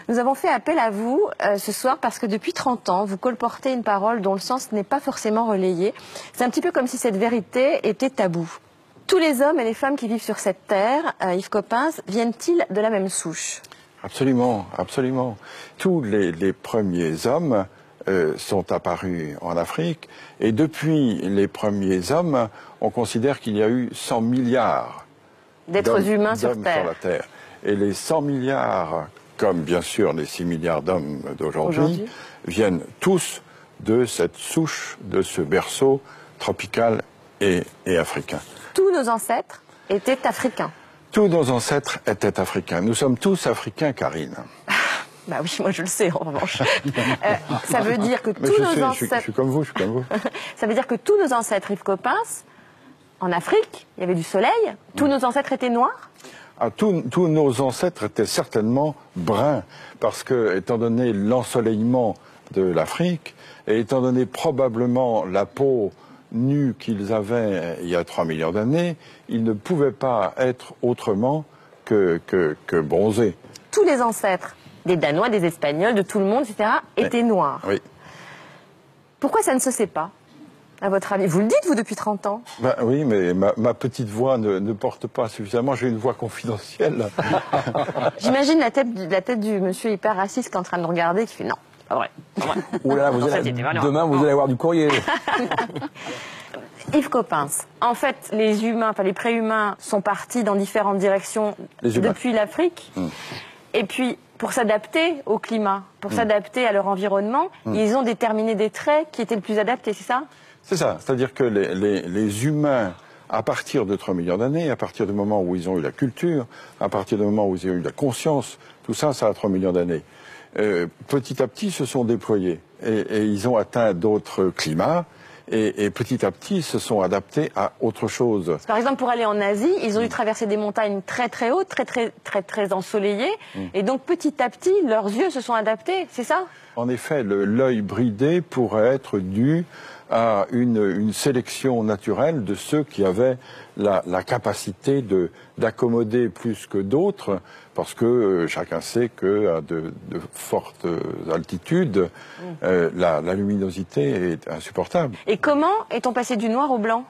Nous avons fait appel à vous ce soir parce que depuis 30 ans, vous colportez une parole dont le sens n'est pas forcément relayé. C'est un petit peu comme si cette vérité était taboue. Tous les hommes et les femmes qui vivent sur cette terre, Yves Coppens, viennent-ils de la même souche? Absolument, absolument. Tous les premiers hommes sont apparus en Afrique et depuis les premiers hommes, on considère qu'il y a eu 100 milliards d'êtres humains sur la Terre. Et les 100 milliards, comme bien sûr les 6 milliards d'hommes d'aujourd'hui, viennent tous de cette souche, de ce berceau tropical et africain. Tous nos ancêtres étaient africains. Tous nos ancêtres étaient africains. Nous sommes tous africains, Karine. Bah oui, moi je le sais en revanche. Ça veut dire que tous nos ancêtres... Je suis comme vous, je suis comme vous. Ça veut dire que tous nos ancêtres, Yves Coppens, en Afrique, il y avait du soleil, tous nos ancêtres étaient noirs? Tous nos ancêtres étaient certainement bruns, parce que, étant donné l'ensoleillement de l'Afrique, et étant donné probablement la peau nue qu'ils avaient il y a 3 millions d'années, ils ne pouvaient pas être autrement que bronzés. Tous les ancêtres, des Danois, des Espagnols, de tout le monde, etc., étaient noirs. Oui. Pourquoi ça ne se sait pas, à votre avis? Vous le dites, vous, depuis 30 ans. Ben oui, mais ma petite voix ne porte pas suffisamment. J'ai une voix confidentielle. J'imagine la tête du monsieur hyper raciste qui est en train de nous regarder, qui fait non, pas vrai. Ouh là, demain, vous allez avoir du courrier. Yves Coppens, en fait, les humains, enfin les préhumains, sont partis dans différentes directions depuis l'Afrique. Et puis, pour s'adapter au climat, pour s'adapter à leur environnement, ils ont déterminé des traits qui étaient le plus adaptés, c'est ça? C'est ça, c'est-à-dire que les humains, à partir de 3 millions d'années, à partir du moment où ils ont eu la culture, à partir du moment où ils ont eu la conscience, tout ça, ça a 3 millions d'années. Petit à petit, se sont déployés et ils ont atteint d'autres climats. Et petit à petit, se sont adaptés à autre chose. Par exemple, pour aller en Asie, ils ont dû traverser des montagnes très très hautes, très ensoleillées. Et donc, petit à petit, leurs yeux se sont adaptés, c'est ça? En effet, l'œil bridé pourrait être dû à une sélection naturelle de ceux qui avaient la capacité d'accommoder plus que d'autres, parce que chacun sait qu'à de fortes altitudes, la luminosité est insupportable. Et comment est-on passé du noir au blanc?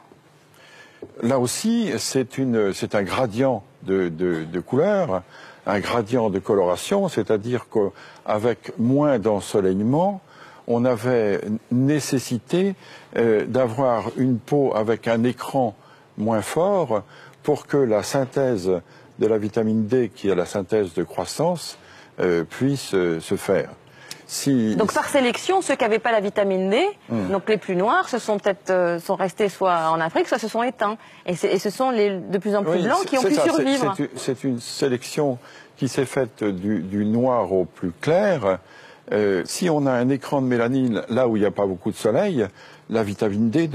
Là aussi, c'est un gradient de couleur, un gradient de coloration, c'est-à-dire qu'avec moins d'ensoleillement, on avait nécessité d'avoir une peau avec un écran moins fort pour que la synthèse de la vitamine D, qui est la synthèse de croissance, puisse se faire. Donc par sélection, ceux qui n'avaient pas la vitamine D, donc les plus noirs, sont restés soit en Afrique, soit se sont éteints. Et ce sont les de plus en plus blancs qui ont pu survivre. C'est une sélection qui s'est faite du noir au plus clair. Si on a un écran de mélanine là où il n'y a pas beaucoup de soleil, la vitamine D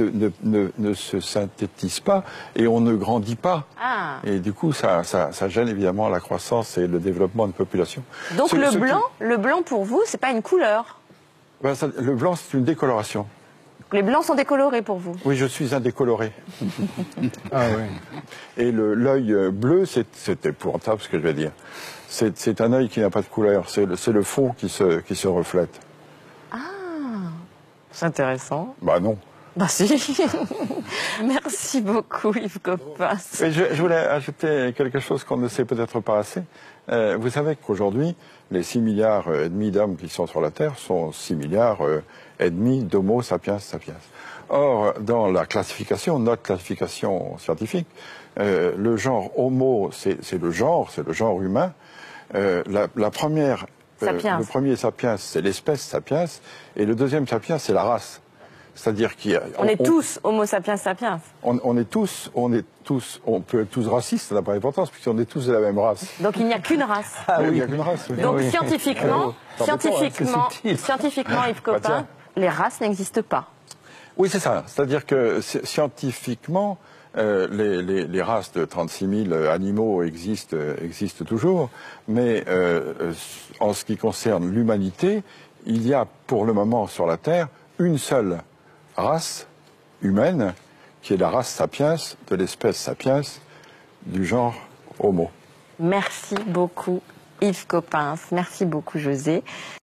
ne se synthétise pas et on ne grandit pas. Et du coup, ça gêne évidemment la croissance et le développement de population. Donc le blanc pour vous, c'est pas une couleur? Le blanc, c'est une décoloration. Les blancs sont décolorés pour vous? Oui, je suis un décoloré. Ah oui. Et l'œil bleu, c'est épouvantable ce que je vais dire. C'est un œil qui n'a pas de couleur, c'est le fond qui se reflète. Ah, c'est intéressant. Bah non. Bah si. Merci beaucoup Yves Coppens. Et je voulais ajouter quelque chose qu'on ne sait peut-être pas assez. Vous savez qu'aujourd'hui, les 6 milliards et demi d'hommes qui sont sur la Terre sont 6 milliards et demi d'Homo sapiens sapiens. Or, dans la classification, notre classification scientifique, le genre Homo, c'est le genre humain. Le premier sapiens, c'est l'espèce sapiens, et le deuxième sapiens, c'est la race. C'est-à-dire on est tous Homo sapiens sapiens. On peut être tous racistes, ça n'a pas d'importance, puisqu'on est tous de la même race. Donc il n'y a qu'une race. Il n'y a qu'une race. Oui. Donc scientifiquement, Yves Coppens, les races n'existent pas. Oui, c'est ça. C'est-à-dire que scientifiquement, les races de 36 000 animaux existent toujours, mais en ce qui concerne l'humanité, il y a pour le moment sur la Terre une seule race humaine, qui est la race sapiens, de l'espèce sapiens, du genre Homo. Merci beaucoup Yves Coppens. Merci beaucoup, José.